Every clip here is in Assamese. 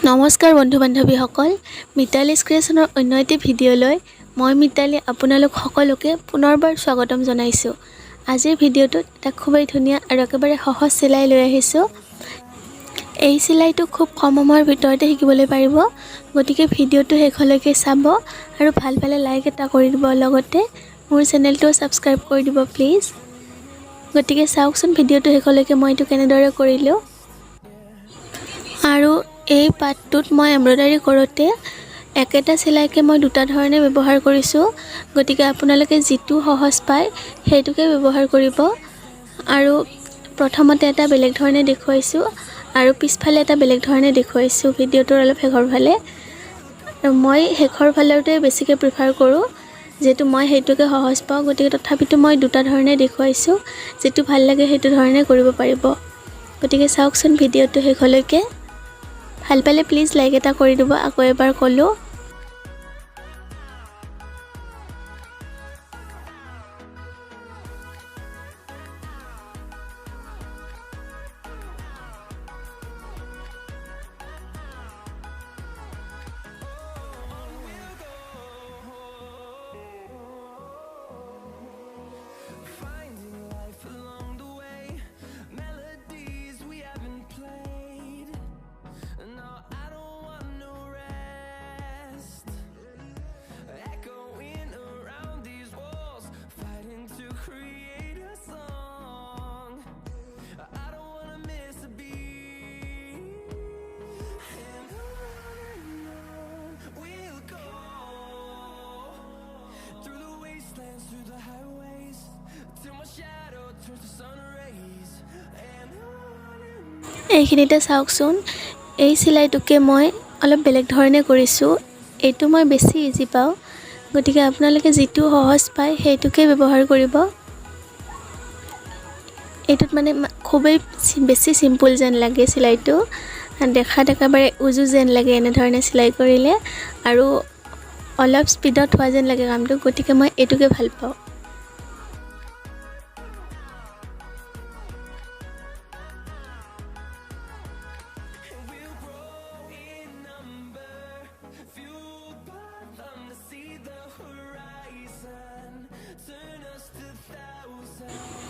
নমস্কাৰ বন্ধু বান্ধৱীসকল, মিতালীছ ক্ৰিয়েশ্যনৰ অন্য এটি ভিডিঅ'লৈ মই মিতালী আপোনালোক সকলোকে পুনৰবাৰ স্বাগতম জনাইছোঁ। আজিৰ ভিডিঅ'টোত এটা খুবেই ধুনীয়া আৰু একেবাৰে সহজ চিলাই লৈ আহিছোঁ। এই চিলাইটো খুব কম সময়ৰ ভিতৰতে শিকিবলৈ পাৰিব, গতিকে ভিডিঅ'টো শেষলৈকে চাব আৰু ভাল পালে লাইক এটা কৰি দিব, লগতে মোৰ চেনেলটো ছাবস্ক্ৰাইব কৰি দিব প্লিজ। গতিকে চাওকচোন ভিডিঅ'টো শেষলৈকে মই এইটো কেনেদৰে কৰিলোঁ। আৰু এই পাতটোত মই এমব্ৰইডাৰী কৰোঁতে একেটা চিলাইকে মই দুটা ধৰণে ব্যৱহাৰ কৰিছোঁ, গতিকে আপোনালোকে যিটো সহজ পায় সেইটোকে ব্যৱহাৰ কৰিব। আৰু প্ৰথমতে এটা বেলেগ ধৰণে দেখুৱাইছোঁ আৰু পিছফালে এটা বেলেগ ধৰণে দেখুৱাইছোঁ ভিডিঅ'টোৰ অলপ শেষৰ ফালে। মই শেষৰ ফালৰটোৱে বেছিকৈ প্ৰিফাৰ কৰোঁ, যিহেতু মই সেইটোকে সহজ পাওঁ, গতিকে তথাপিতো মই দুটা ধৰণে দেখুৱাইছোঁ, যিটো ভাল লাগে সেইটো ধৰণে কৰিব পাৰিব। গতিকে চাওকচোন ভিডিঅ'টো শেষলৈকে, ভাল পালে প্লিজ লাইক এটা কৰি দিব। আকৌ এবাৰ ক'লোঁ, এইখিনিতে চাওকচোন, এই চিলাইটোকে মই অলপ বেলেগ ধৰণে কৰিছোঁ। এইটো মই বেছি ইজি পাওঁ, গতিকে আপোনালোকে যিটো সহজ পায় সেইটোকে ব্যৱহাৰ কৰিব। এইটোত মানে খুবেই বেছি চিম্পুল যেন লাগে চিলাইটো, দেখাত একেবাৰে উজু যেন লাগে এনেধৰণে চিলাই কৰিলে, আৰু অলপ স্পীডত হোৱা যেন লাগে কামটো, গতিকে মই এইটোকে ভাল পাওঁ।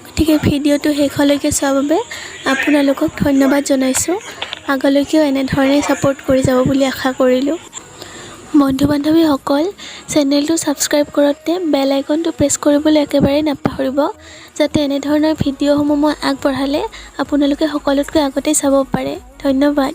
গতিকে ভিডিঅ'টো শেষলৈকে চোৱাৰ বাবে আপোনালোকক ধন্যবাদ জনাইছোঁ। আগলৈকেও এনেধৰণে ছাপোৰ্ট কৰি যাব বুলি আশা কৰিলোঁ। বন্ধু বান্ধৱীসকল, চেনেলটো ছাবস্ক্ৰাইব কৰোঁতে বেল আইকনটো প্ৰেছ কৰিবলৈ একেবাৰেই নাপাহৰিব, যাতে এনেধৰণৰ ভিডিঅ'সমূহ মই আগবঢ়ালে আপোনালোকে সকলোতকৈ আগতেই চাব পাৰে। ধন্যবাদ।